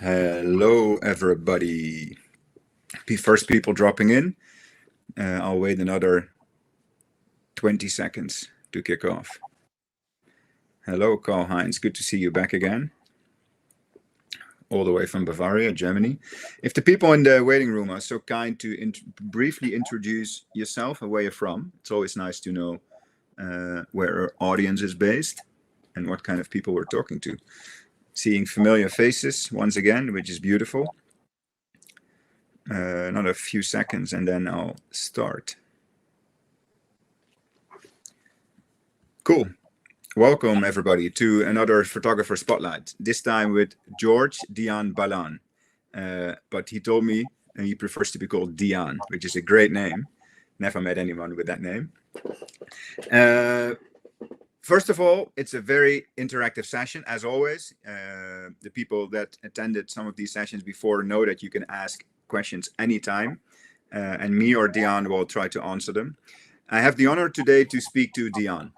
Hello, everybody. First people dropping in. I'll wait another 20 seconds to kick off. Hello, Karl-Heinz. Good to see you back again. All the way from Bavaria, Germany. If the people in the waiting room are so kind to briefly introduce yourself and where you're from, it's always nice to know where our audience is based and what kind of people we're talking to. Seeing familiar faces once again, which is beautiful. Another few seconds and then I'll start. Cool. Welcome everybody to another photographer spotlight, this time with George Dian Balan. But he told me he prefers to be called Dian, which is a great name. Never met anyone with that name. First of all, it's a very interactive session, as always. The people that attended some of these sessions before know that you can ask questions anytime, and me or Dian will try to answer them. I have the honor today to speak to Dian,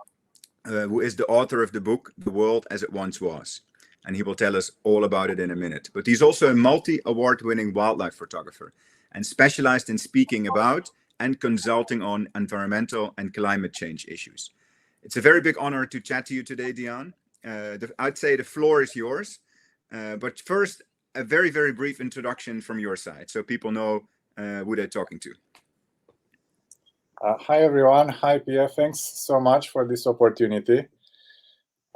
who is the author of the book, The World as It Once Was. And he will tell us all about it in a minute. But he's also a multi-award-winning wildlife photographer and specialized in speaking about and consulting on environmental and climate change issues. It's a very big honor to chat to you today, Dian. I'd say the floor is yours. But first, a very, very brief introduction from your side so people know who they're talking to. Hi, everyone. Hi, Pierre. Thanks so much for this opportunity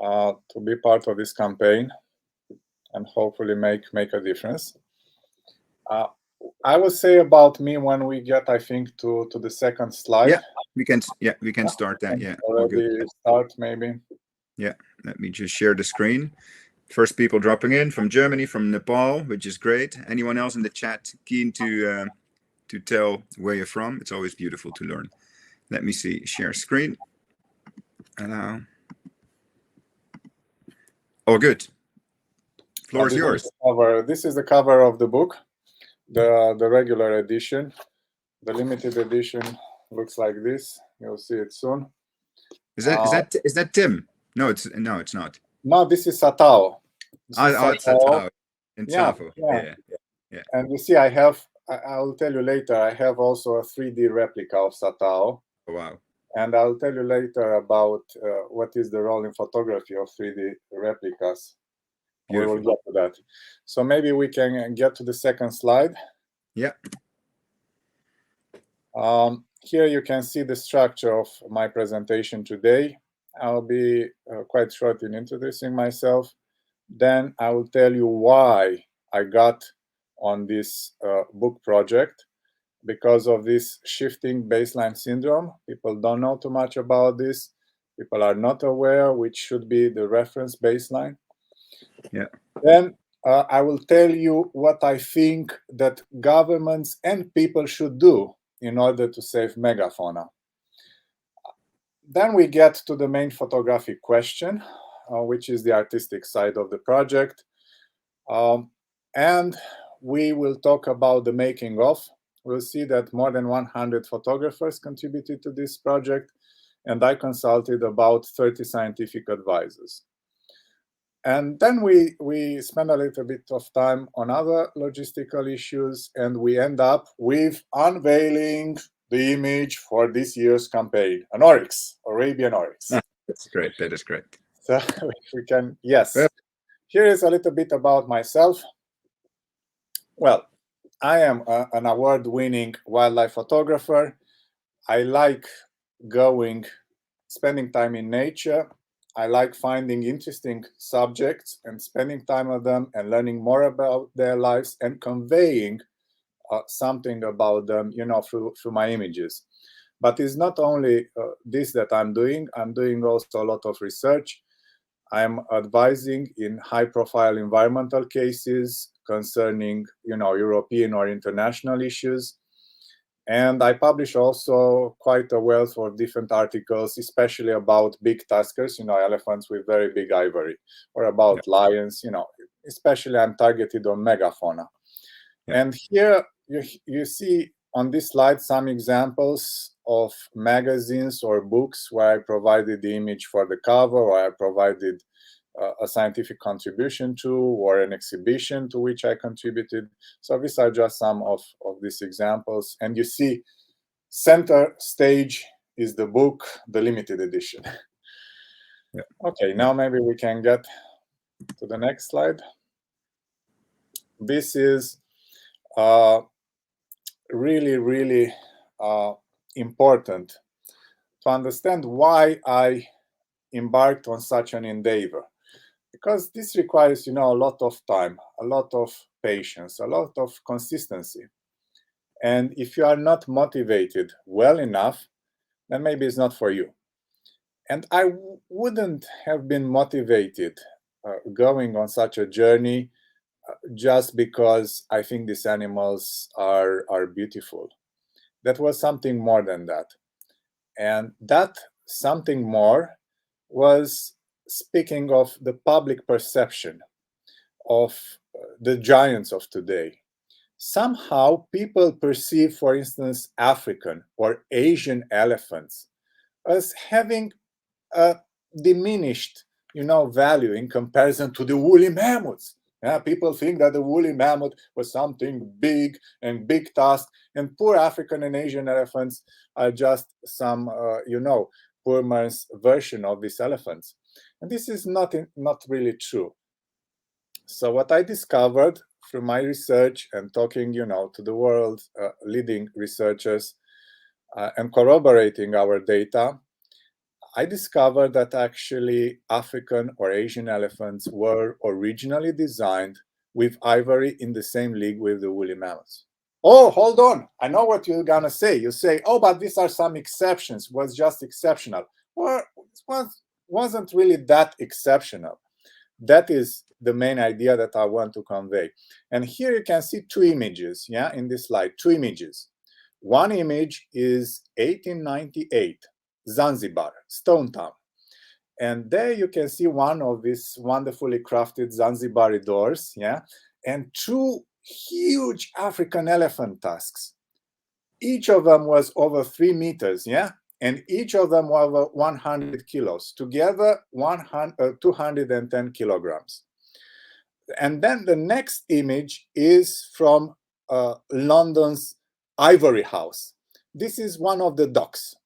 to be part of this campaign and hopefully make a difference. I will say about me when we get, I think, to the second slide. We can start that. Yeah, already start maybe. Yeah, let me just share the screen. First people dropping in from Germany, from Nepal, which is great. Anyone else in the chat keen to tell where you're from? It's always beautiful to learn. Let me see. Share screen. Hello. Oh, good. Floor is yours. This is the cover of the book, the regular edition. The limited edition looks like this. You'll see it soon. Is that Tim? No, it's not. No, this is Satao. It's Satao in Tsavo. Yeah. And you see, I will tell you later, I have also a 3D replica of Satao. Oh, wow. And I'll tell you later about what is the role in photography of 3D replicas. Beautiful. We will get to that. So maybe we can get to the second slide. Yeah. Here you can see the structure of my presentation today. I'll be quite short in introducing myself. Then I will tell you why I got on this book project. Because of this shifting baseline syndrome, people don't know too much about this. People are not aware which should be the reference baseline. Yeah. Then I will tell you what I think that governments and people should do in order to save megafauna. Then we get to the main photographic question, which is the artistic side of the project. And we will talk about the making of. We'll see that more than 100 photographers contributed to this project, and I consulted about 30 scientific advisors. And then we spend a little bit of time on other logistical issues, and we end up with unveiling the image for this year's campaign, an oryx, Arabian oryx. That's great. That is great. So we can, yes. Here is a little bit about myself. Well, I am an award-winning wildlife photographer. I like spending time in nature. I like finding interesting subjects and spending time with them and learning more about their lives and conveying something about them, through my images. But it's not only this that I'm doing also a lot of research. I'm advising in high-profile environmental cases concerning, European or international issues. And I publish also quite a wealth of different articles, especially about big tuskers, elephants with very big ivory, or about lions, especially I'm targeted on megafauna. Yeah. And here you see on this slide some examples of magazines or books where I provided the image for the cover, or I provided a scientific contribution to, or an exhibition to which I contributed. So these are just some of these examples. And you see, center stage is the book, the limited edition. Yeah. Okay, now maybe we can get to the next slide. This is really, really important to understand why I embarked on such an endeavor. Because this requires, a lot of time, a lot of patience, a lot of consistency. And if you are not motivated well enough, then maybe it's not for you. And I wouldn't have been motivated going on such a journey just because I think these animals are beautiful. That was something more than that. And that something more was speaking of the public perception of the giants of today. Somehow people perceive, for instance, African or Asian elephants as having a diminished, value in comparison to the woolly mammoths. Yeah, people think that the woolly mammoth was something big and big tusk, and poor African and Asian elephants are just some, poor man's version of these elephants. And this is not really true. So what I discovered through my research and talking, to the world's leading researchers and corroborating our data, I discovered that actually African or Asian elephants were originally designed with ivory in the same league with the woolly mammoths. Oh, hold on. I know what you're going to say. You say, oh, but these are some exceptions. It was just exceptional. Well, it wasn't really that exceptional. That is the main idea that I want to convey. And here you can see two images, in this slide, two images. One image is 1898. Zanzibar, Stone Town. And there you can see one of these wonderfully crafted Zanzibari doors, and two huge African elephant tusks. Each of them was over 3 meters, and each of them was over 100 kilos, together 210 kilograms. And then the next image is from London's Ivory House. This is one of the docks.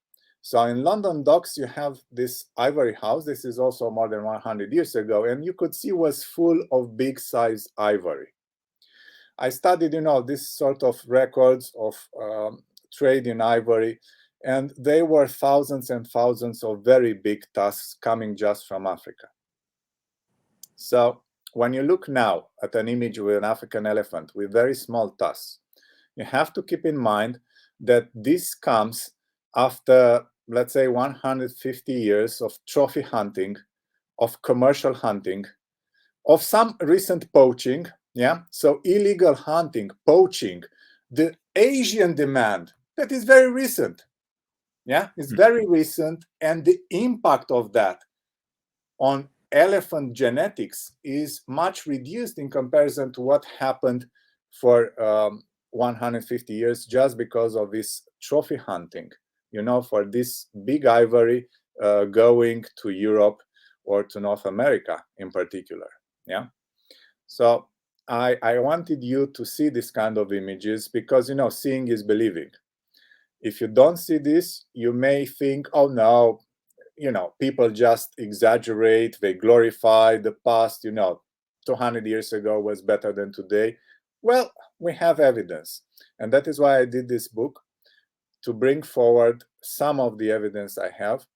So in London docks, you have this ivory house. This is also more than 100 years ago, and you could see was full of big size ivory. I studied, this sort of records of trade in ivory, and there were thousands and thousands of very big tusks coming just from Africa. So when you look now at an image with an African elephant with very small tusks, you have to keep in mind that this comes after, let's say, 150 years of trophy hunting, of commercial hunting, of some recent poaching, so illegal hunting, poaching, the Asian demand, that is very recent, it's very recent, and the impact of that on elephant genetics is much reduced in comparison to what happened for 150 years just because of this trophy hunting. For this big ivory going to Europe or to North America in particular. So I wanted you to see this kind of images because, seeing is believing. If you don't see this, you may think, oh no, people just exaggerate, they glorify the past, 200 years ago was better than today. Well, we have evidence. And that is why I did this book, to bring forward some of the evidence I have.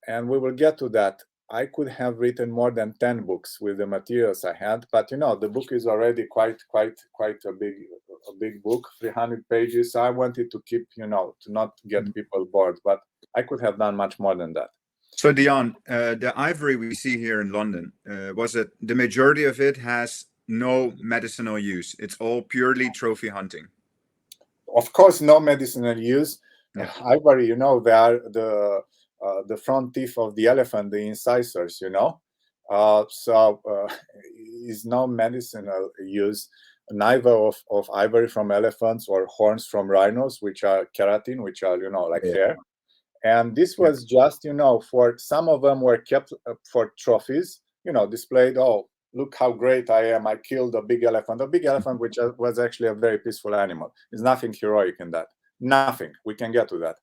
And we will get to that. I could have written more than 10 books with the materials I had, but the book is already quite a big book, 300 pages. I wanted to keep, to not get people bored, but I could have done much more than that. So Dian, the ivory we see here in London, the majority of it has no medicinal use. It's all purely trophy hunting. Of course, no medicinal use. Ivory, they are the front teeth of the elephant, the incisors, so is no medicinal use, neither of ivory from elephants or horns from rhinos, which are keratin, which are, like hair. And this was just, for some of them were kept for trophies, displayed, oh, look how great I am, I killed a big elephant, which was actually a very peaceful animal. There's nothing heroic in that. Nothing. We can get to that.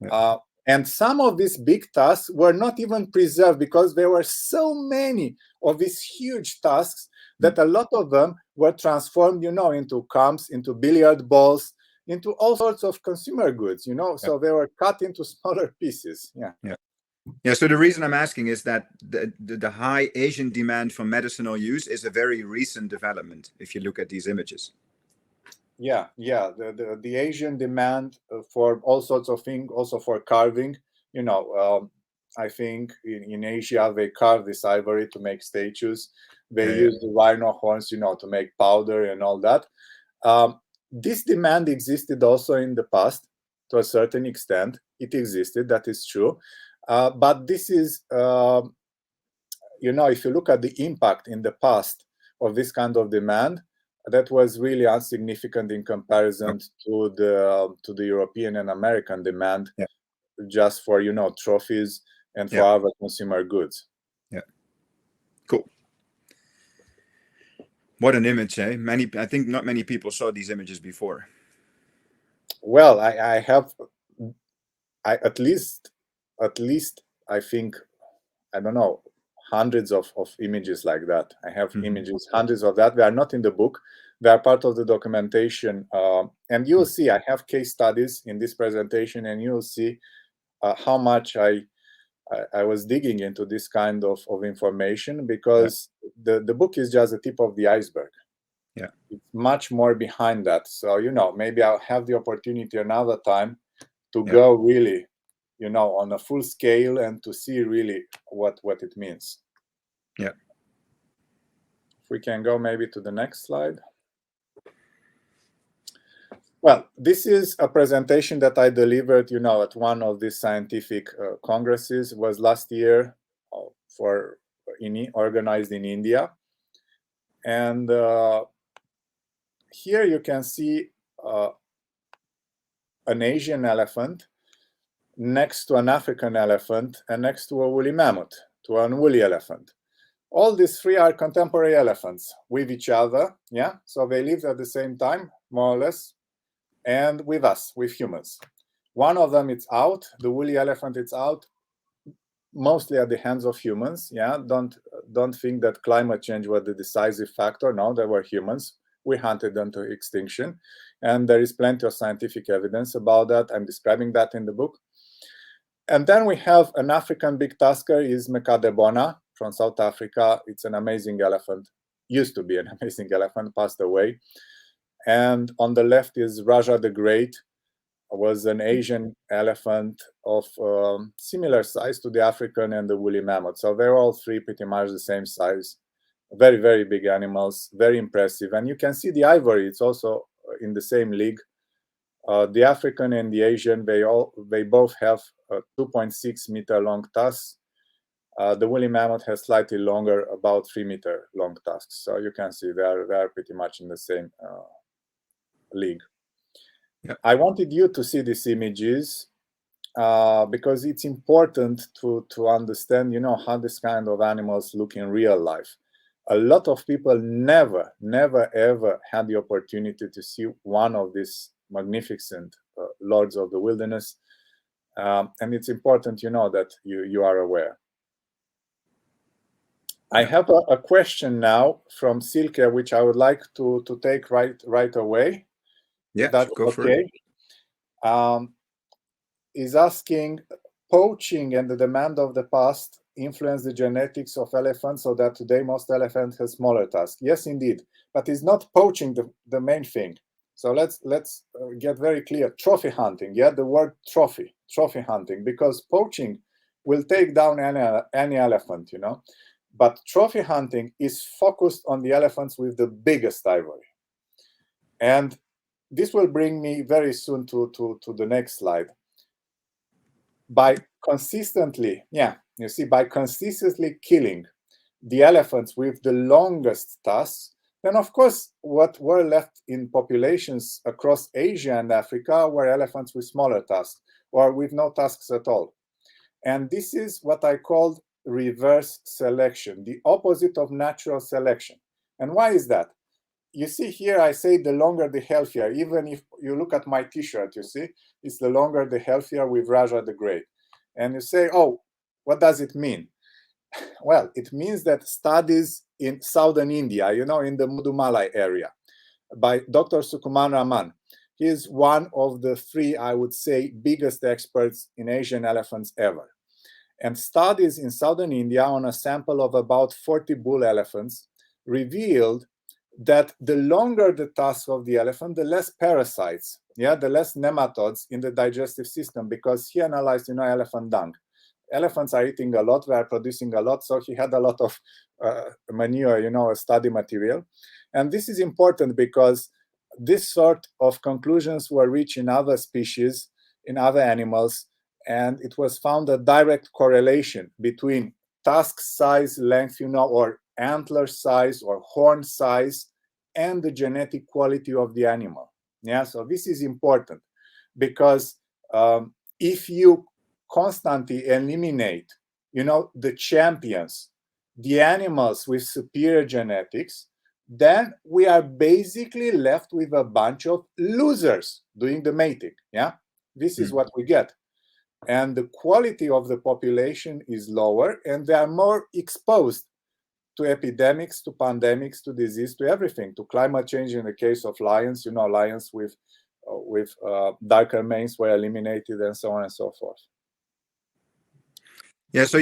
Yeah. And some of these big tusks were not even preserved because there were so many of these huge tusks that a lot of them were transformed, into camps, into billiard balls, into all sorts of consumer goods, so they were cut into smaller pieces. Yeah, so the reason I'm asking is that the high Asian demand for medicinal use is a very recent development, if you look at these images. Yeah. The Asian demand for all sorts of things, also for carving. I think in Asia they carve this ivory to make statues. They use the rhino horns, to make powder and all that. This demand existed also in the past to a certain extent. It existed, that is true. But this is, if you look at the impact in the past of this kind of demand, that was really insignificant in comparison to the European and American demand, just for trophies and for other consumer goods. Yeah, cool. What an image, eh? I think not many people saw these images before. Well, I have, at least I think, I don't know, hundreds of images like that. I have images, hundreds of that. They are not in the book. They are part of the documentation. And you'll see, I have case studies in this presentation, and you'll see how much I was digging into this kind of information, because the book is just the tip of the iceberg. Yeah, it's much more behind that. So, maybe I'll have the opportunity another time to go really, on a full scale and to see really what it means. Yeah. If we can go maybe to the next slide. Well, this is a presentation that I delivered, at one of these scientific congresses. It was last year, organized in India. And here you can see an Asian elephant next to an African elephant and next to a woolly mammoth, to an woolly elephant. All these three are contemporary elephants with each other, so they lived at the same time, more or less, and with us, with humans. One of them is out, the woolly elephant is out, mostly at the hands of humans. Don't think that climate change was the decisive factor. No, they were humans. We hunted them to extinction, and there is plenty of scientific evidence about that. I'm describing that in the book. And then we have an African big tusker, is Mekadebona from South Africa. It's an amazing elephant, used to be an amazing elephant, passed away. And on the left is Raja the Great, was an Asian elephant of similar size to the African and the woolly mammoth. So they're all three pretty much the same size. Very, very big animals, very impressive. And you can see the ivory, it's also in the same league. The African and the Asian, they both have 2.6 meter long tusks. The woolly mammoth has slightly longer, about 3 meter long tusks. So you can see they are pretty much in the same league. Yeah. I wanted you to see these images because it's important to understand, how this kind of animals look in real life. A lot of people never, ever had the opportunity to see one of these magnificent lords of the wilderness, and it's important, that you are aware. I have a question now from Silke, which I would like to take right away. Yeah, that's go for it. Is asking, poaching and the demand of the past influence the genetics of elephants so that today most elephants have smaller tusks? Yes, indeed, but it's not poaching the main thing. So let's get very clear. Trophy hunting, the word trophy hunting, because poaching will take down any elephant, but trophy hunting is focused on the elephants with the biggest ivory. And this will bring me very soon to the next slide. By consistently killing the elephants with the longest tusks, then of course what were left in populations across Asia and Africa were elephants with smaller tusks or with no tusks at all. And this is what I called reverse selection, the opposite of natural selection. And why is that? You see here, I say the longer the healthier. Even if you look at my t-shirt, you see, it's the longer the healthier with Raja the Great. And you say, oh, what does it mean? Well, it means that studies in southern India, in the Mudumalai area, by Dr. Sukuman Raman. He is one of the three, I would say, biggest experts in Asian elephants ever. And studies in southern India on a sample of about 40 bull elephants revealed that the longer the tusk of the elephant, the less parasites, the less nematodes in the digestive system, because he analyzed, elephant dung. Elephants are eating a lot, they are producing a lot, so he had a lot of manure, study material. And this is important because this sort of conclusions were reached in other species, in other animals, and it was found a direct correlation between tusk size, length, or antler size or horn size and the genetic quality of the animal. So this is important because if you constantly eliminate, the champions, the animals with superior genetics, then we are basically left with a bunch of losers doing the mating. This is what we get. And the quality of the population is lower, and they are more exposed to epidemics, to pandemics, to disease, to everything, to climate change. In the case of lions, lions with darker manes were eliminated, and so on and so forth. Yeah, so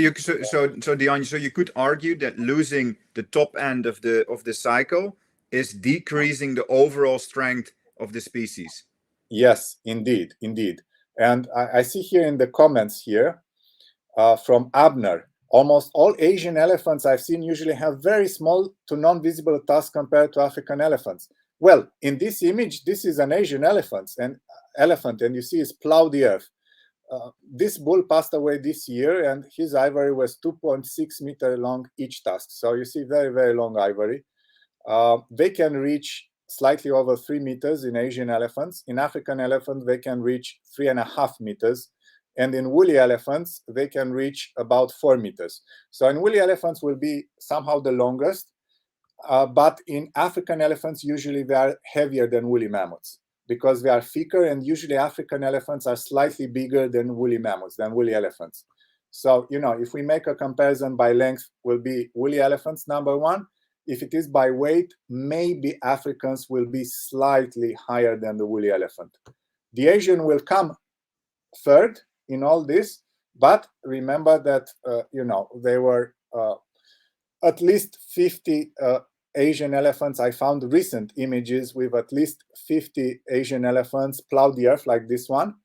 Dian, so you could argue that losing the top end of the cycle is decreasing the overall strength of the species. Yes, indeed. And I see here in the comments here from Abner, almost all Asian elephants I've seen usually have very small to non-visible tusks compared to African elephants. Well, in this image, this is an Asian elephant, and you see it's plowed the earth. This bull passed away this year, and his ivory was 2.6 meters long each tusk. So you see very, very long ivory. They can reach slightly over 3 meters in Asian elephants. In African elephants, they can reach 3.5 meters. And in woolly elephants, they can reach about 4 meters. So in woolly elephants will be somehow the longest, but in African elephants, usually they are heavier than woolly mammoths because they are thicker, and usually African elephants are slightly bigger than woolly mammoths, than woolly elephants. So, if we make a comparison by length, will be woolly elephants number one. If it is by weight, maybe Africans will be slightly higher than the woolly elephant. The Asian will come third in all this, but remember that, there were at least 50 Asian elephants. I found recent images with at least 50 Asian elephants plow the earth like this one.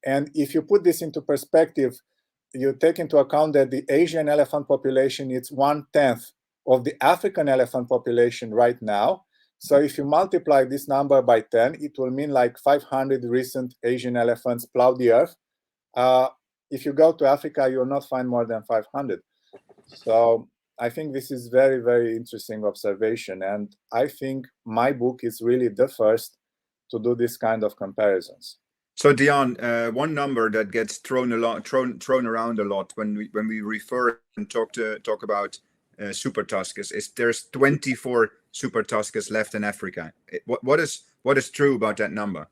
And if you put this into perspective, you take into account that the Asian elephant population is 1/10 of the African elephant population right now. So if you multiply this number by 10, it will mean like 500 recent Asian elephants plow the earth. If you go to Africa, you will not find more than 500. So I think this is very, very interesting observation. And I think my book is really the first to do this kind of comparisons. So Dian, one number that gets thrown around a lot when we refer and talk about super tusks is there's 24 super tusks left in Africa. What is true about that number?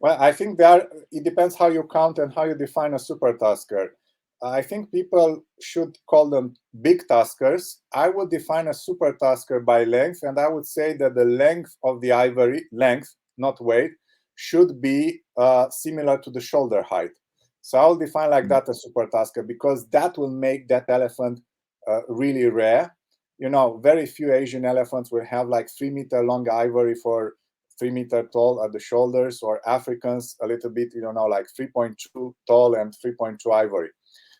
Well, I think it depends how you count and how you define a super tusker. I think people should call them big tuskers. I would define a super tusker by length, and I would say that the length of the ivory, length, not weight, should be similar to the shoulder height. So I'll define like that a super tusker, because that will make that elephant really rare. Very few Asian elephants will have like 3 meter long ivory for 3 meter tall at the shoulders, or Africans a little bit, like 3.2 tall and 3.2 ivory.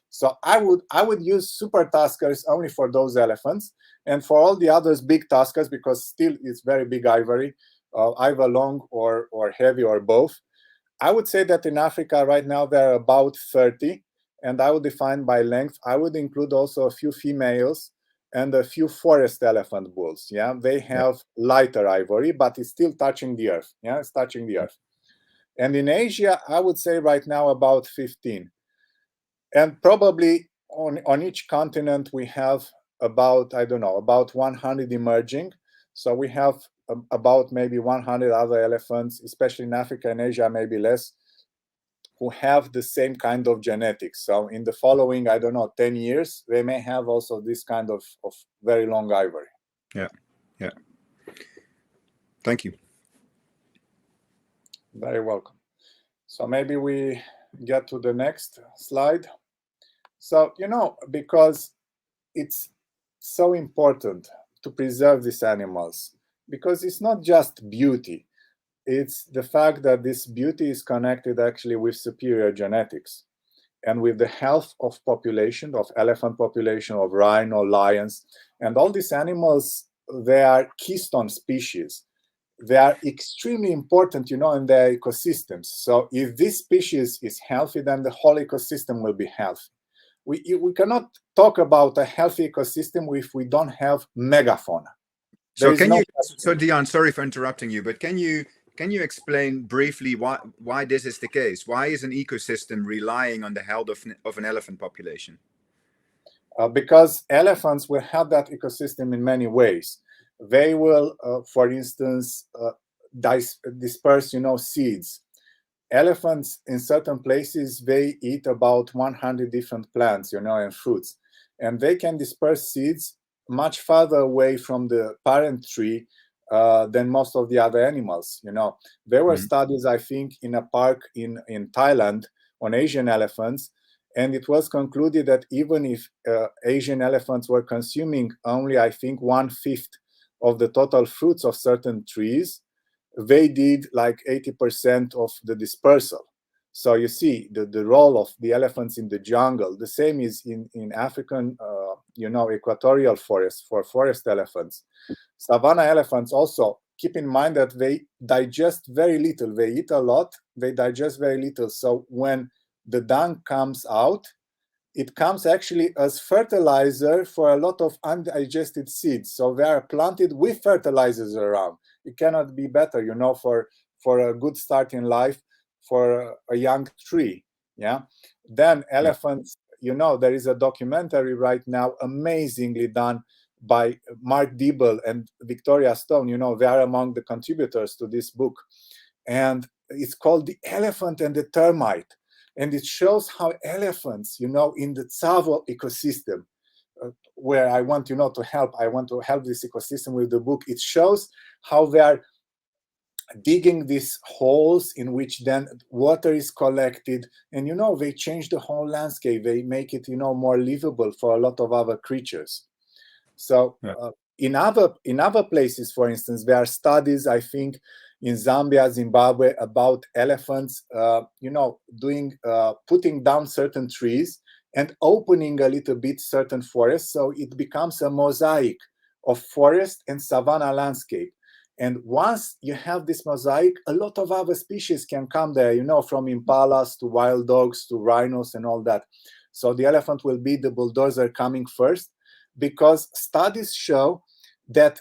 So I would use super tuskers only for those elephants, and for all the others big tuskers, because still it's very big ivory, either long or heavy or both. I would say that in Africa right now there are about 30, and I would define by length. I would include also a few females and a few forest elephant bulls. They have lighter ivory, but it's still touching the earth. It's touching the earth. And in Asia, I would say right now about 15. And probably on each continent we have about, I don't know, about 100 emerging. So we have about maybe 100 other elephants, especially in Africa and Asia, maybe less, who have the same kind of genetics. So in the following, I don't know, 10 years, they may have also this kind of very long ivory. Yeah, yeah. Thank you. Very welcome. So maybe we get to the next slide. So, you know, because it's so important to preserve these animals, because it's not just beauty, it's the fact that this beauty is connected actually with superior genetics and with the health of population, of elephant population, of rhino, lions, and all these animals, they are keystone species. They are extremely important, you know, in their ecosystems. So if this species is healthy, then the whole ecosystem will be healthy. We cannot talk about a healthy ecosystem if we don't have megafauna. So can you, so Dian, sorry for interrupting you, but can you explain briefly why this is the case? Why is an ecosystem relying on the health of an elephant population? Because elephants will have that ecosystem in many ways. They will, for instance, disperse, you know, seeds. Elephants in certain places, they eat about 100 different plants, you know, and fruits. And they can disperse seeds much farther away from the parent tree than most of the other animals, you know. There were studies, I think, in a park in Thailand on Asian elephants, and it was concluded that even if Asian elephants were consuming only, I think, 1/5 of the total fruits of certain trees, they did like 80% of the dispersal. So you see the role of the elephants in the jungle. The same is in African, you know, equatorial forests for forest elephants. Savanna elephants also, keep in mind that they digest very little. They eat a lot, they digest very little. So when the dung comes out, it comes actually as fertilizer for a lot of undigested seeds. So they are planted with fertilizers around. It cannot be better, you know, for a good start in life for a young tree. Yeah. Then elephants, you know, there is a documentary right now, amazingly done by Mark Dibble and Victoria Stone. You know, they are among the contributors to this book. And it's called The Elephant and the Termite. And it shows how elephants, you know, in the Tsavo ecosystem, where I want, you know, I want to help this ecosystem with the book. It shows how they are digging these holes in which then water is collected. And, you know, they change the whole landscape. They make it, you know, more livable for a lot of other creatures. So in other places, for instance, there are studies, I think, in Zambia, Zimbabwe, about elephants, you know, putting down certain trees and opening a little bit certain forests, so it becomes a mosaic of forest and savanna landscape. And once you have this mosaic, a lot of other species can come there, you know, from impalas to wild dogs to rhinos and all that. So the elephant will be the bulldozer coming first, because studies show that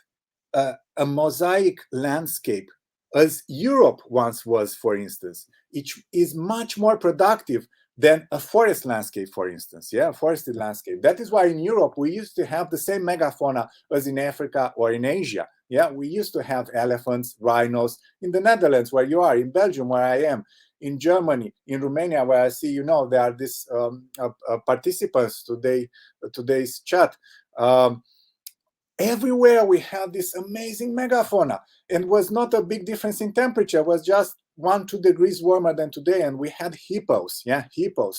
a mosaic landscape, as Europe once was, for instance, it is much more productive than a forest landscape, for instance, a forested landscape. That is why in Europe we used to have the same megafauna as in Africa or in Asia. We used to have elephants, rhinos, in the Netherlands where you are, in Belgium where I am, in Germany, in Romania where I see, you know, there are these participants today's chat. Everywhere we had this amazing megafauna, and was not a big difference in temperature, it was just 1-2 degrees warmer than today. And we had hippos,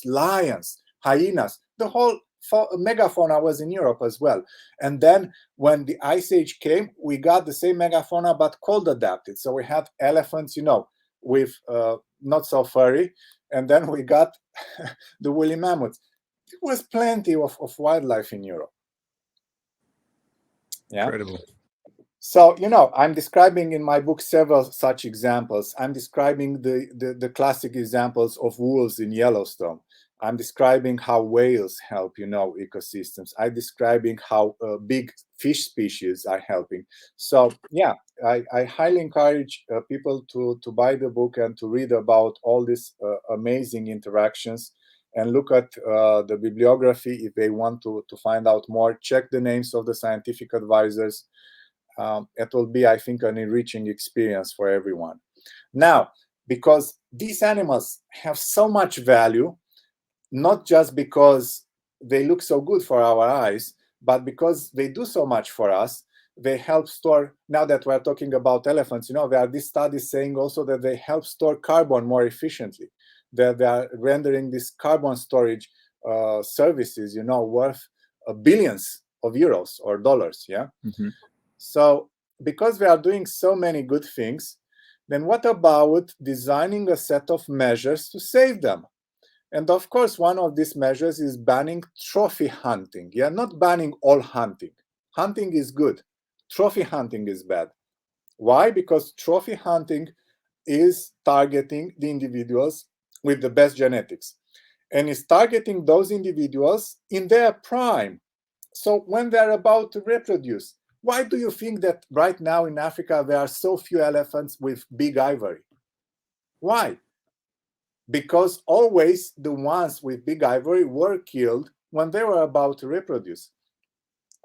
lions, hyenas. The whole megafauna was in Europe as well. And then when the Ice Age came, we got the same megafauna but cold adapted. So we had elephants, you know, with not so furry, and then we got the woolly mammoths. There was plenty of wildlife in Europe. Incredible. So, you know, I'm describing in my book several such examples. I'm describing the classic examples of wolves in Yellowstone. I'm describing how whales help, you know, ecosystems. I'm describing how big fish species are helping. So, yeah, I highly encourage people to buy the book and to read about all these amazing interactions and look at the bibliography if they want to find out more. Check the names of the scientific advisors. It will be, I think, an enriching experience for everyone. Now, because these animals have so much value, not just because they look so good for our eyes, but because they do so much for us. They help store, now that we're talking about elephants, there are these studies saying also that they help store carbon more efficiently, that they are rendering these carbon storage services, worth billions of euros or dollars, yeah? Mm-hmm. So because we are doing so many good things, then what about designing a set of measures to save them? And of course, one of these measures is banning trophy hunting. Yeah, not banning all hunting. Hunting is good. Trophy hunting is bad. Why? Because trophy hunting is targeting the individuals with the best genetics, and is targeting those individuals in their prime. So when they're about to reproduce, why do you think that right now in Africa there are so few elephants with big ivory? Why? Because always the ones with big ivory were killed when they were about to reproduce.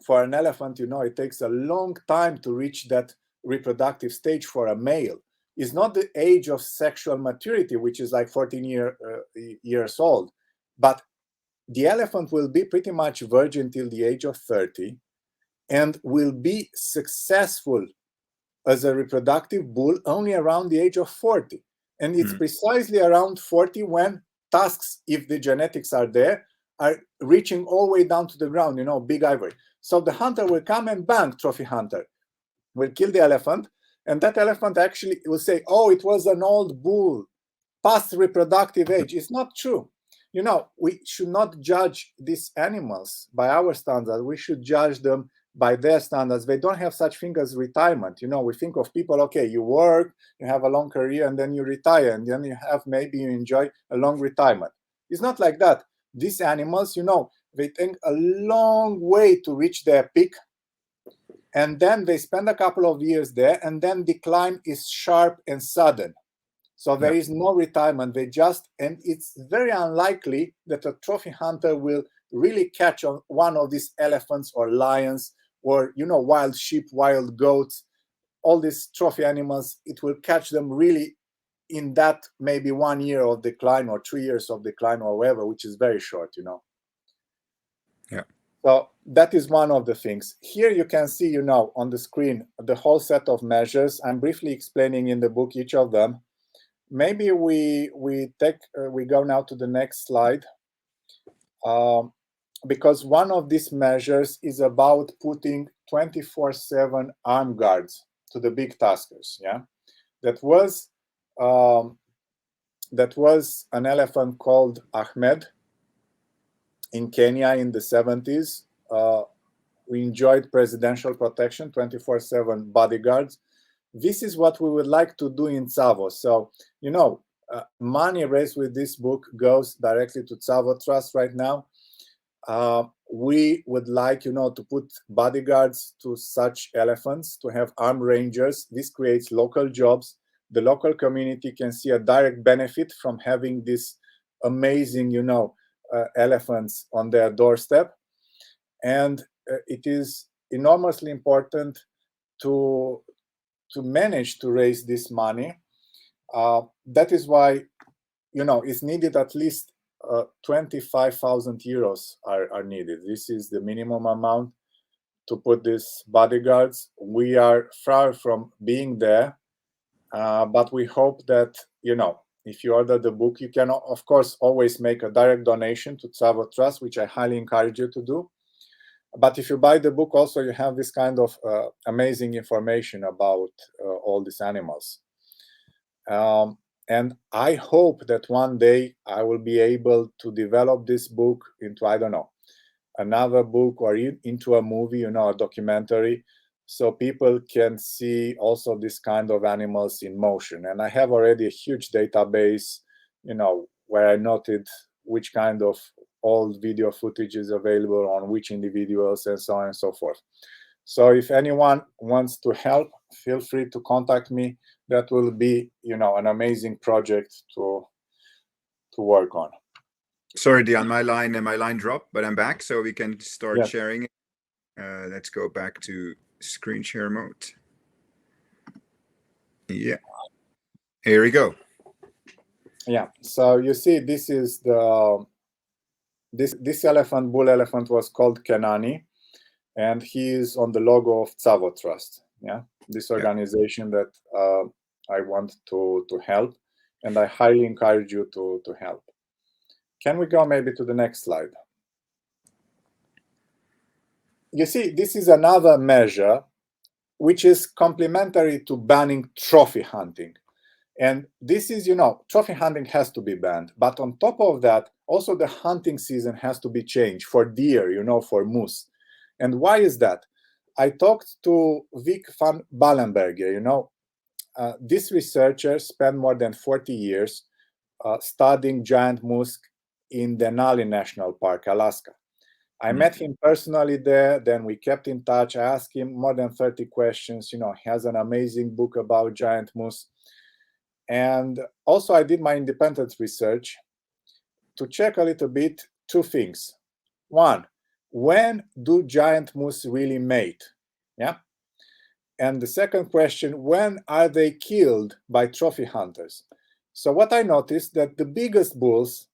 For an elephant, it takes a long time to reach that reproductive stage for a male. It's not the age of sexual maturity, which is like 14 years old, but the elephant will be pretty much virgin till the age of 30 and will be successful as a reproductive bull only around the age of 40. And it's precisely around 40 when tusks, if the genetics are there, are reaching all the way down to the ground, big ivory. So the hunter will come and bang, trophy hunter, will kill the elephant, and that elephant actually will say, oh, it was an old bull, past reproductive age. It's not true. We should not judge these animals by our standards. We should judge them by their standards. They don't have such thing as retirement. We think of people, okay, you work, you have a long career, and then you retire, and then maybe you enjoy a long retirement. It's not like that. These animals, they take a long way to reach their peak, and then they spend a couple of years there, and then decline is sharp and sudden. So there is no retirement. And it's very unlikely that a trophy hunter will really catch on one of these elephants or lions or, wild sheep, wild goats, all these trophy animals. It will catch them really in that maybe 1 year of decline or 2 years of decline or whatever, which is very short, Yeah. So that is one of the things. Here you can see, on the screen, the whole set of measures. I'm briefly explaining in the book each of them. Maybe we go now to the next slide, because one of these measures is about putting 24/7 arm guards to the big tuskers. Yeah, that was an elephant called Ahmed in Kenya in the 70s. We enjoyed presidential protection, 24/7 bodyguards. This is what we would like to do in Tsavo. So, money raised with this book goes directly to Tsavo Trust right now. We would like, to put bodyguards to such elephants, to have armed rangers. This creates local jobs. The local community can see a direct benefit from having these amazing, elephants on their doorstep. And it is enormously important to manage to raise this money. That is why, it's needed at least 25,000 euros are needed. This is the minimum amount to put these bodyguards. We are far from being there, but we hope that, if you order the book, you can, of course, always make a direct donation to Tsavo Trust, which I highly encourage you to do. But if you buy the book, also you have this kind of amazing information about all these animals. And I hope that one day I will be able to develop this book into, I don't know, another book or into a movie, a documentary, so people can see also this kind of animals in motion. And I have already a huge database, where I noted which kind of old video footage is available on which individuals and so on and so forth. So if anyone wants to help, feel free to contact me. That will be, an amazing project to work on. Sorry, Dian, my line dropped, but I'm back, so we can start Yes. sharing. Let's go back to screen share mode. Yeah, here we go. Yeah. So you see, this is the this elephant, bull elephant, was called Kenani, and he is on the logo of Tsavo Trust. Yeah, this organization that I want to help, and I highly encourage you to help. Can we go maybe to the next slide? You see, this is another measure which is complementary to banning trophy hunting. And this is, trophy hunting has to be banned. But on top of that, also the hunting season has to be changed for deer, for moose. And why is that? I talked to Vic van Ballenberger, this researcher spent more than 40 years studying giant moose in Denali National Park, Alaska. I met him personally there, then we kept in touch. I asked him more than 30 questions. He has an amazing book about giant moose. And also I did my independent research to check a little bit two things. One, when do giant moose really mate? Yeah. And the second question, when are they killed by trophy hunters? So what I noticed that the biggest bulls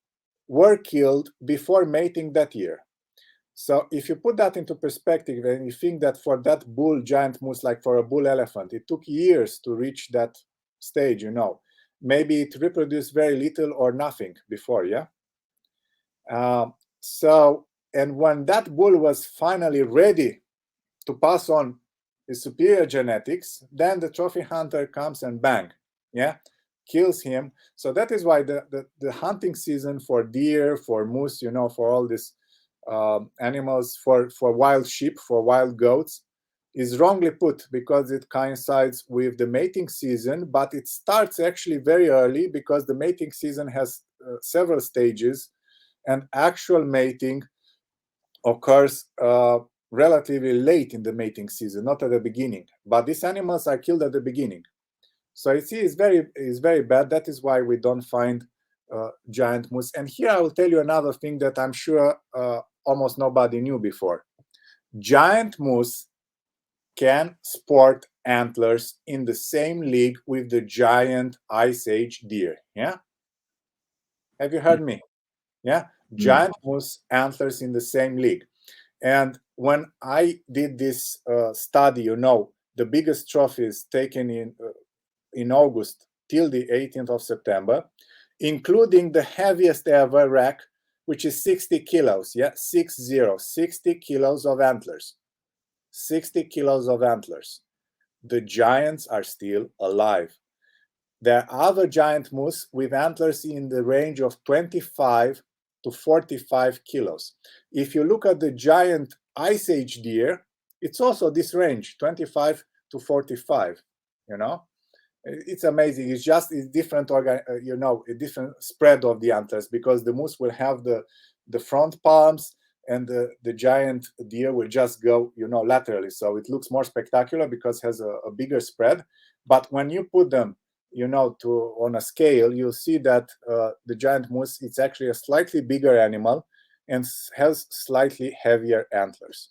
were killed before mating that year. So if you put that into perspective and you think that for that bull giant moose, like for a bull elephant, it took years to reach that stage, maybe it reproduced very little or nothing before, yeah? And when that bull was finally ready to pass on his superior genetics, then the trophy hunter comes and bang, yeah, kills him. So that is why the hunting season for deer, for moose, for all these animals, for wild sheep, for wild goats, is wrongly put because it coincides with the mating season, but it starts actually very early because the mating season has several stages, and actual mating occurs relatively late in the mating season, not at the beginning. But these animals are killed at the beginning. So you see, it's very bad. That is why we don't find giant moose. And here I will tell you another thing that I'm sure almost nobody knew before. Giant moose can sport antlers in the same league with the giant Ice Age deer. Yeah? Have you heard me? Yeah? Giant moose antlers in the same league. And when I did this study, the biggest trophies taken in August till the 18th of September, including the heaviest ever rack, which is 60 kilos, yeah, 60 kilos of antlers. 60 kilos of antlers. The giants are still alive. There are other giant moose with antlers in the range of 25 to 45 kilos. If you look at the giant Ice Age deer, it's also this range, 25 to 45, It's amazing. It's just a different a different spread of the antlers, because the moose will have the front palms and the giant deer will just go, laterally. So it looks more spectacular because it has a bigger spread. But when you put them, on a scale, you'll see that the giant moose, it's actually a slightly bigger animal and has slightly heavier antlers.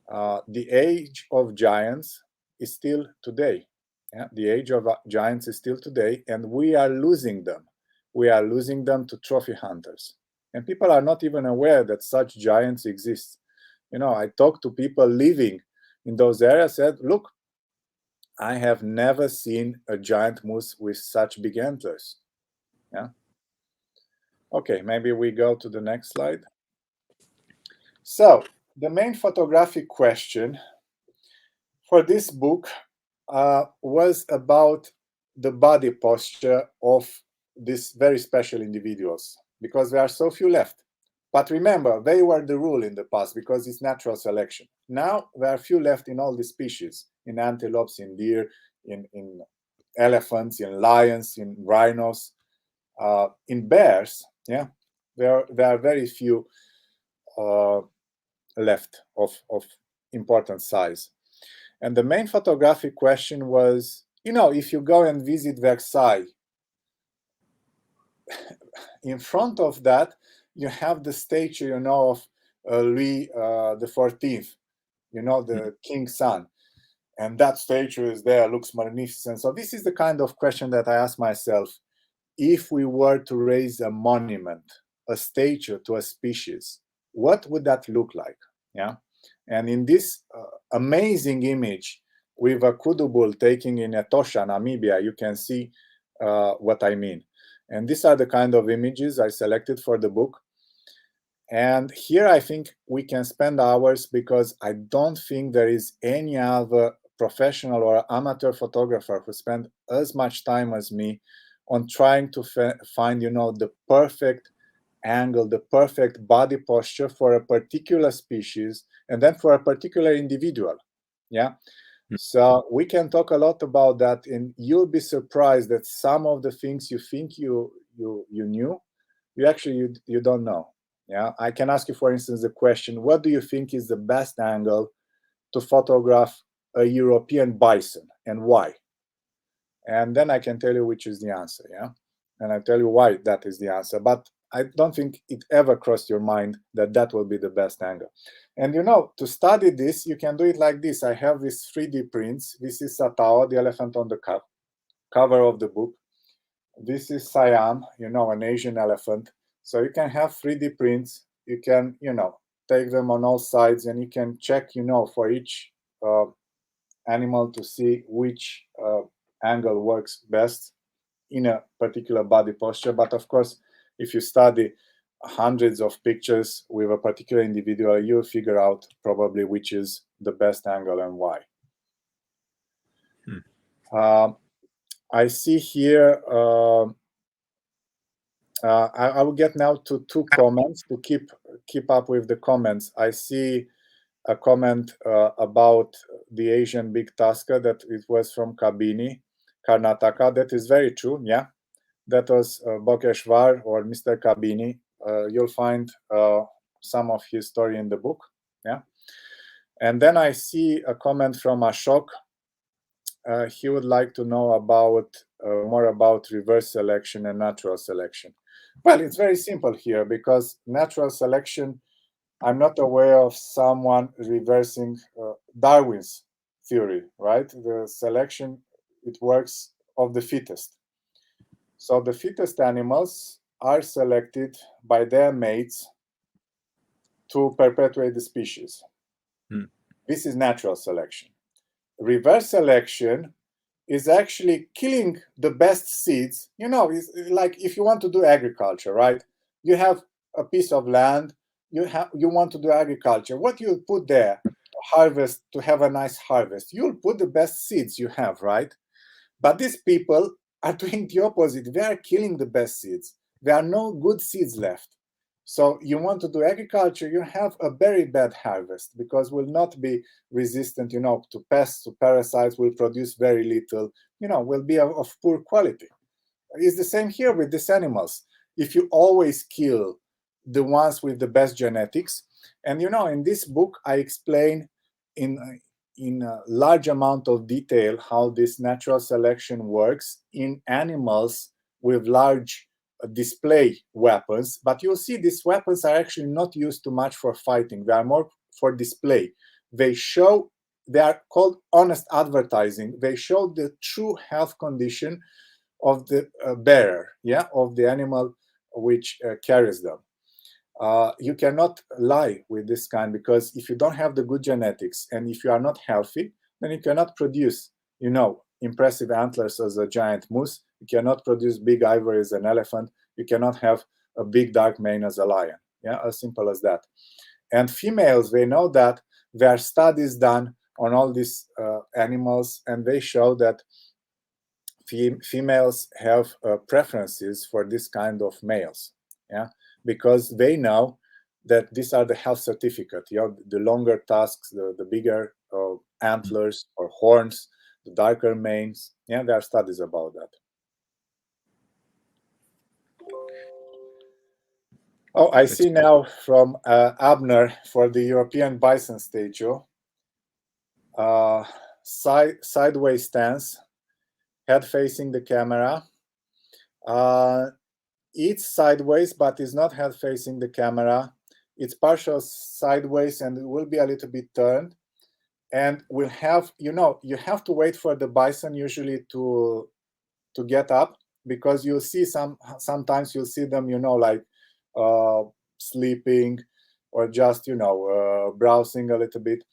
The age of giants is still today. Yeah? The age of giants is still today, and we are losing them. We are losing them to trophy hunters. And people are not even aware that such giants exist. I talked to people living in those areas, said, look, I have never seen a giant moose with such big antlers. Yeah. Okay, maybe we go to the next slide. So the main photographic question for this book was about the body posture of these very special individuals, because there are so few left. But remember, they were the rule in the past because it's natural selection. Now there are few left in all the species, in antelopes, in deer, in elephants, in lions, in rhinos, in bears. Yeah, there are very few left of important size. And the main photographic question was, if you go and visit Versailles, in front of that, you have the statue, you know, of Louis the 14th, you know, the king's son. And that statue is there, looks magnificent. So this is the kind of question that I ask myself. If we were to raise a monument, a statue to a species, what would that look like? Yeah. And in this amazing image with a kudu bull taking in Etosha, Namibia, you can see what I mean. And these are the kind of images I selected for the book. And here I think we can spend hours, because I don't think there is any other professional or amateur photographer who spent as much time as me on trying to find, you know, the perfect angle, the perfect body posture for a particular species, and then for a particular individual. Yeah. So we can talk a lot about that, and you'll be surprised that some of the things you think you knew, you don't know. Yeah, I can ask you, for instance, the question: what do you think is the best angle to photograph a European bison, and why? And then I can tell you which is the answer. Yeah, and I tell you why that is the answer. But I don't think it ever crossed your mind that that will be the best angle. And you know, to study this, you can do it like this. I have these 3D prints. This is Satao, the elephant on the cover of the book. This is Siam, you know, an Asian elephant. So you can have 3D prints. You can, you know, take them on all sides, and you can check, you know, for each animal to see which angle works best in a particular body posture. But of course, if you study hundreds of pictures with a particular individual, you'll figure out probably which is the best angle and why. I see here, I will get now to 2 comments to keep up with the comments. I see a comment about the Asian big tusker, that it was from Kabini, Karnataka. That is very true, yeah. That was Bokeshwar, or Mr. Kabini. You'll find some of his story in the book, yeah. And then I see a comment from Ashok. He would like to know about more about reverse selection and natural selection. Well, it's very simple here, because natural selection, I'm not aware of someone reversing Darwin's theory, right? The selection, it works of the fittest. So the fittest animals are selected by their mates to perpetuate the species. This is natural selection. Reverse selection is actually killing the best seeds. You know, it's like if you want to do agriculture, right? You have a piece of land, you want to do agriculture. What you put there, harvest, to have a nice harvest, you'll put the best seeds you have, right? But these people are doing the opposite. They are killing the best seeds. There are no good seeds left. So you want to do agriculture, you have a very bad harvest, because will not be resistant, you know, to pests, to parasites, will produce very little, you know, will be of poor quality. It's the same here with these animals. If you always kill the ones with the best genetics, and you know, in this book I explain in a large amount of detail how this natural selection works in animals with large display weapons, but you'll see these weapons are actually not used too much for fighting. They are more for display. They are called honest advertising. They show the true health condition of the bearer, yeah, of the animal which carries them. You cannot lie with this kind, because if you don't have the good genetics and if you are not healthy, then you cannot produce, you know, impressive antlers as a giant moose. You cannot produce big ivory as an elephant. You cannot have a big dark mane as a lion. Yeah, as simple as that. And females, they know that. There are studies done on all these animals, and they show that females have preferences for this kind of males. Yeah, because they know that these are the health certificate. You know, the longer tusks, the bigger antlers or horns, the darker manes. Yeah, there are studies about that. Oh, I see now from Abner for the European bison statue. Sideways stance, head facing the camera. It's sideways, but is not head facing the camera. It's partial sideways and it will be a little bit turned. And we'll have, you have to wait for the bison usually to get up, because you'll see sometimes you'll see them, like sleeping or just, browsing a little bit.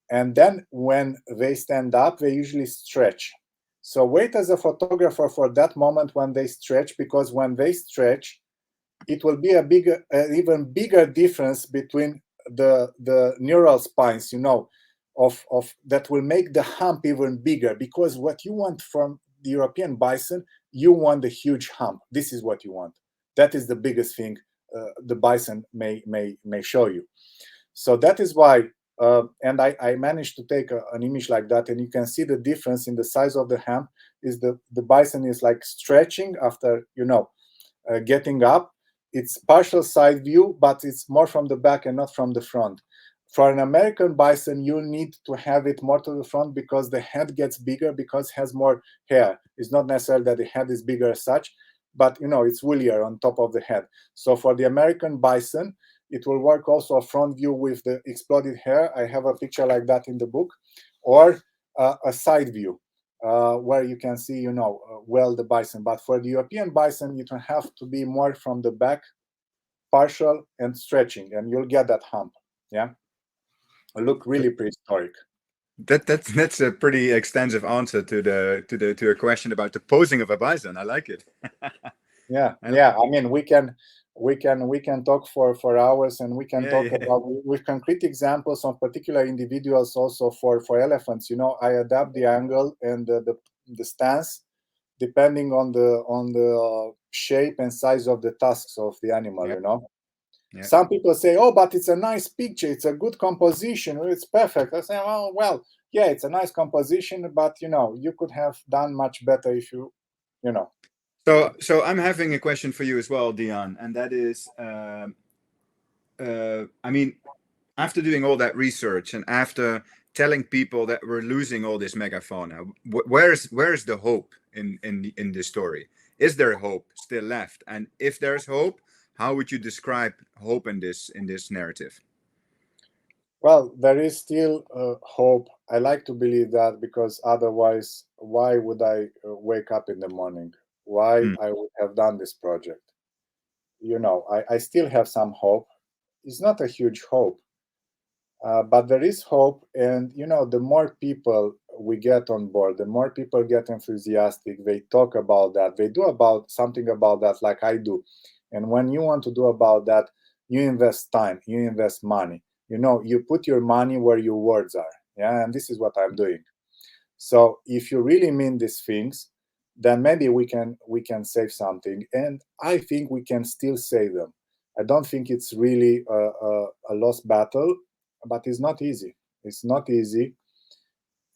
And then when they stand up, they usually stretch. So wait as a photographer for that moment when they stretch, because when they stretch, it will be even bigger difference between the neural spines, of that will make the hump even bigger. Because what you want from the European bison, you want the huge hump. This is what you want. That is the biggest thing the bison may show you. So that is why, and I managed to take an image like that, and you can see the difference in the size of the hump. Is the bison is like stretching after, getting up. It's partial side view, but it's more from the back and not from the front. For an American bison, you need to have it more to the front, because the head gets bigger, because it has more hair. It's not necessarily that the head is bigger as such, but it's woollier on top of the head. So for the American bison, it will work also a front view with the exploded hair. I have a picture like that in the book, or a side view where you can see, well, the bison. But for the European bison, it will have to be more from the back, partial and stretching, and you'll get that hump. Yeah, look really prehistoric. That's a pretty extensive answer to a question about the posing of a bison. I like it. Yeah. I mean, we can talk for hours, and we can talk about with concrete examples of particular individuals. Also for elephants, I adapt the angle and the stance depending on the shape and size of the tusks of the animal. Yeah. Some people say, "Oh, but it's a nice picture. It's a good composition. It's perfect." I say, "Oh, well, yeah, it's a nice composition, but you could have done much better if you." So I'm having a question for you as well, Dian, and that is, I mean, after doing all that research and after telling people that we're losing all this megafauna, where's the hope in this story? Is there hope still left? And if there's hope, how would you describe hope in this narrative? Well, there is still hope. I like to believe that, because otherwise, why would I wake up in the morning? Why I would have done this project? I still have some hope. It's not a huge hope, but there is hope. And, the more people we get on board, the more people get enthusiastic. They talk about that. They do about something about that, like I do. And when you want to do about that, you invest time, you invest money. You put your money where your words are. Yeah, and this is what I'm doing. So if you really mean these things, then maybe we can save something, and I think we can still save them. I don't think it's really a lost battle, but it's not easy. It's not easy,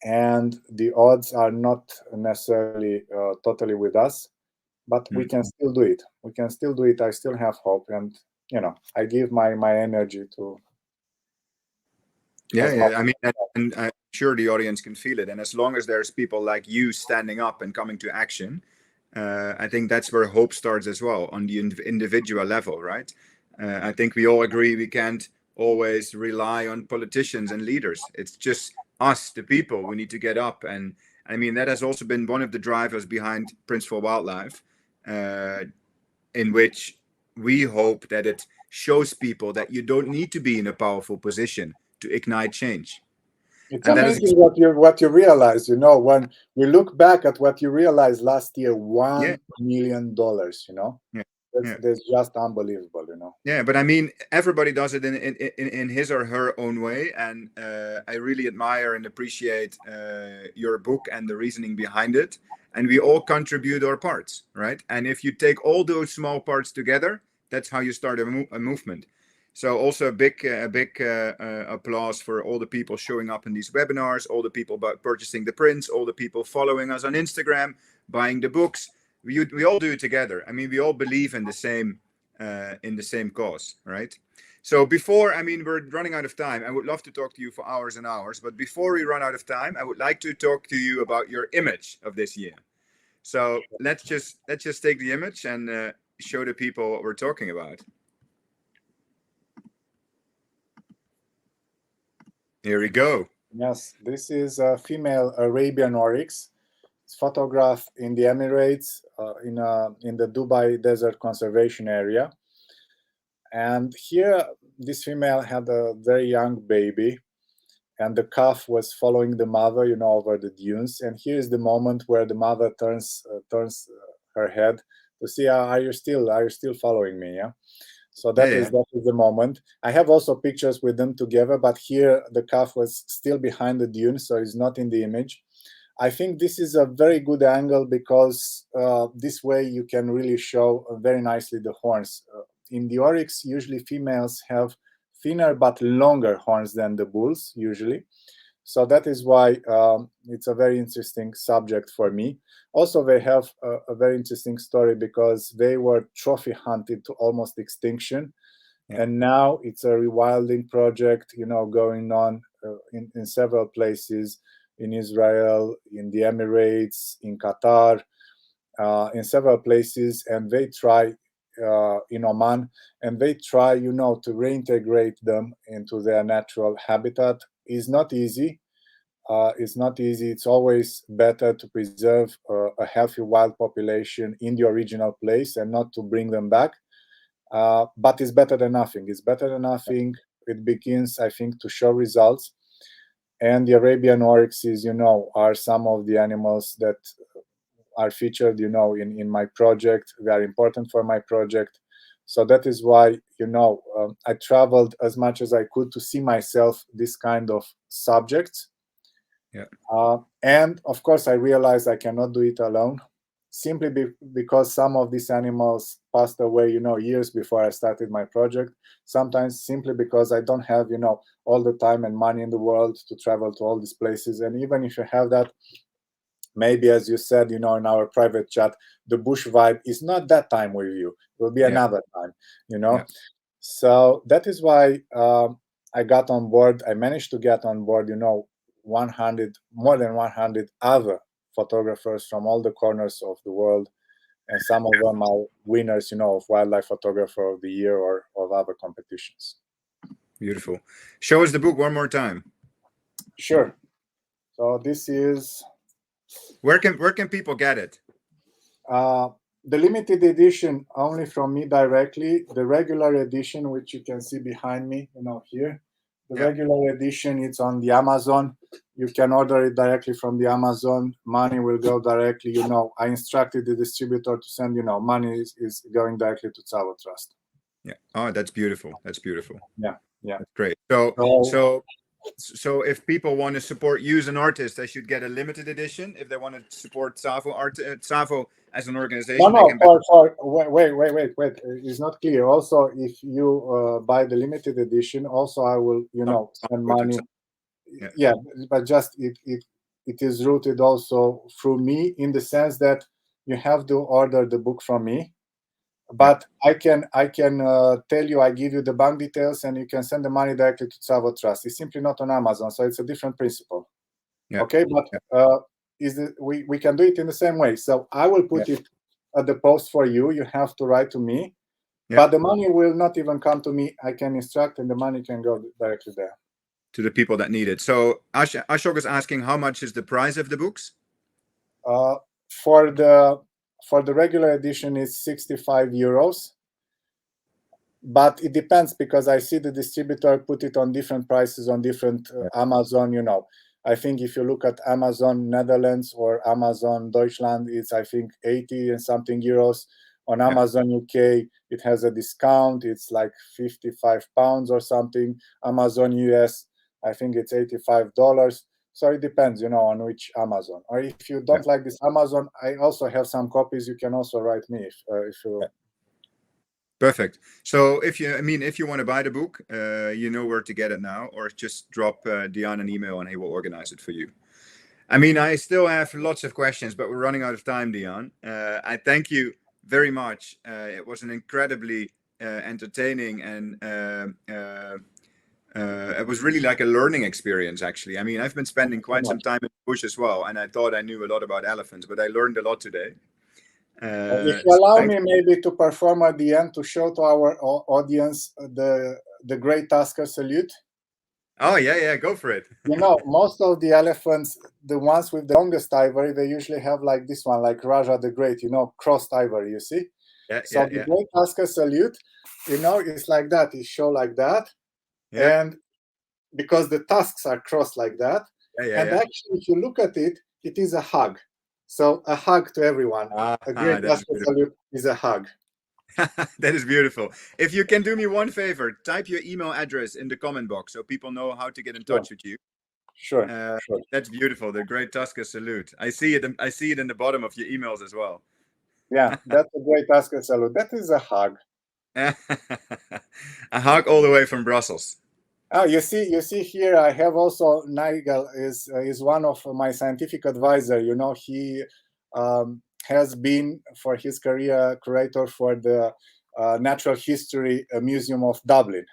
and the odds are not necessarily totally with us. But we can still do it. We can still do it. I still have hope, and I give my energy to. Yeah. I mean, and I'm sure the audience can feel it. And as long as there's people like you standing up and coming to action, I think that's where hope starts as well, on the individual level, right? I think we all agree we can't always rely on politicians and leaders. It's just us, the people, we need to get up. And I mean, that has also been one of the drivers behind Prince for Wildlife, in which we hope that it shows people that you don't need to be in a powerful position to ignite change. It's And that is, amazing what you realize. When we look back at what you realized last year, yeah, $1 million. yeah, yeah. That's just unbelievable. Yeah, but I mean, everybody does it in his or her own way, and I really admire and appreciate your book and the reasoning behind it. And we all contribute our parts, right? And if you take all those small parts together, that's how you start a movement. So also a big applause for all the people showing up in these webinars, all the people purchasing the prints, all the people following us on Instagram, buying the books. We all do it together. I mean, we all believe in the same cause, right? So I mean, we're running out of time. I would love to talk to you for hours and hours, but before we run out of time, I would like to talk to you about your image of this year. So let's just take the image, and show the people what we're talking about. Here we go. Yes, this is a female Arabian oryx. It's photographed in the Emirates, in the Dubai Desert Conservation Area. And here, this female had a very young baby, and the calf was following the mother, over the dunes. And here is the moment where the mother turns her head to see, are you still following me? Yeah. So that is the moment. I have also pictures with them together, but here the calf was still behind the dune, so it's not in the image. I think this is a very good angle because this way you can really show very nicely the horns. In the oryx, usually females have thinner but longer horns than the bulls usually. So that is why it's a very interesting subject for me. Also, they have a very interesting story because they were trophy hunted to almost extinction. Yeah. And now it's a rewilding project, going on in several places, in Israel, in the Emirates, in Qatar, in several places. And they try in Oman, and they try, to reintegrate them into their natural habitat. Is not easy. It's not easy. It's always better to preserve a healthy wild population in the original place and not to bring them back. But it's better than nothing. It's better than nothing. It begins, I think, to show results. And the Arabian oryxes, are some of the animals that are featured, in my project. They are important for my project. So that is why, I traveled as much as I could to see myself this kind of subjects. Yeah. And of course, I realized I cannot do it alone, simply because some of these animals passed away, years before I started my project. Sometimes simply because I don't have, all the time and money in the world to travel to all these places. And even if you have that, maybe, as you said, in our private chat, the bush vibe is not that time with you. It will be another time, Yeah. So that is why I got on board. I managed to get on board, more than 100 other photographers from all the corners of the world. And some of them are winners, of Wildlife Photographer of the Year or of other competitions. Beautiful. Show us the book one more time. Sure. So this is... Where can people get it? The limited edition only from me directly. The regular edition, which you can see behind me, here. The regular edition, it's on the Amazon. You can order it directly from the Amazon. Money will go directly. I instructed the distributor to send. Money is going directly to Tsavo Trust. Yeah. Oh, that's beautiful. That's beautiful. Yeah. That's great. So if people want to support you as an artist, they should get a limited edition. If they want to support Tsavo as an organization, wait. It's not clear. Also, if you buy the limited edition, also I will, send money. Yeah, but just it is routed also through me in the sense that you have to order the book from me. But I can tell you, I give you the bank details, and you can send the money directly to Tsavo Trust. It's simply not on Amazon, so it's a different principle. Yeah. Okay, but we can do it in the same way. So I will put it at the post for you. You have to write to me, but the money will not even come to me. I can instruct, and the money can go directly there to the people that need it. So Ashok is asking, how much is the price of the books? For the regular edition, it's 65 euros. But it depends, because I see the distributor put it on different prices on different Amazon, I think if you look at Amazon Netherlands or Amazon Deutschland, it's, I think, 80 and something euros. On Amazon UK, it has a discount. It's like £55 or something. Amazon US, I think it's $85. So it depends, on which Amazon. Or if you don't like this Amazon, I also have some copies. You can also write me if you. Perfect. So if you want to buy the book, you know where to get it now, or just drop Dian an email and he will organize it for you. I still have lots of questions, but we're running out of time, Dian. I thank you very much. It was an incredibly entertaining and it was really like a learning experience, actually. I've been spending quite some time in the bush as well, and I thought I knew a lot about elephants, but I learned a lot today. If you allow me maybe to perform at the end to show to our audience the great Tusker salute. Oh, yeah, go for it. You know, most of the elephants, the ones with the longest ivory, they usually have like this one, like Raja the Great, you know, crossed ivory, you see? So the great Tusker salute, you know, it's like that. It's show like that. Yeah. And because the tusks are crossed like that. And actually, if you look at it, it is a hug. So a hug to everyone. A great Tusker salute is a hug. That is beautiful. If you can do me one favor, type your email address in the comment box so people know how to get in touch with you. Sure. That's beautiful. The great Tusker salute. I see it. I see it in the bottom of your emails as well. Yeah, that's a great Tusker salute. That is a hug. A hug all the way from Brussels. Oh, you see here. I have also Nigel is one of my scientific advisor. You know, he has been for his career curator for the Natural History Museum of Dublin.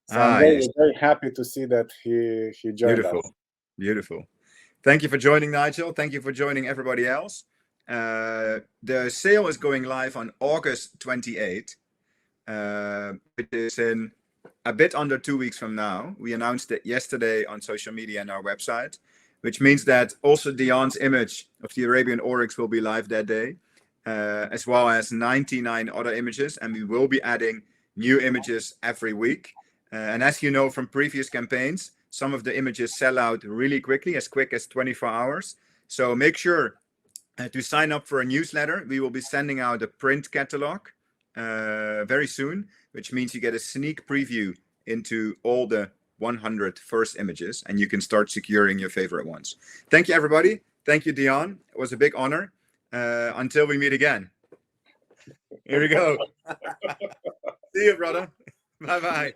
So I'm very happy to see that he joined us. Beautiful. Thank you for joining, Nigel. Thank you for joining everybody else. The sale is going live on August 28th, which is in a bit under 2 weeks from now. We announced it yesterday on social media and our website, which means that also Dian's image of the Arabian oryx will be live that day, as well as 99 other images, and we will be adding new images every week. And as you know from previous campaigns, some of the images sell out really quickly, as quick as 24 hours. So make sure to sign up for a newsletter. We will be sending out a print catalog very soon, which means you get a sneak preview into all the 100 first images, and you can start securing your favorite ones. Thank you, everybody. Thank you, Dian. It was a big honor. Until we meet again. Here we go. See you, brother. Bye-bye.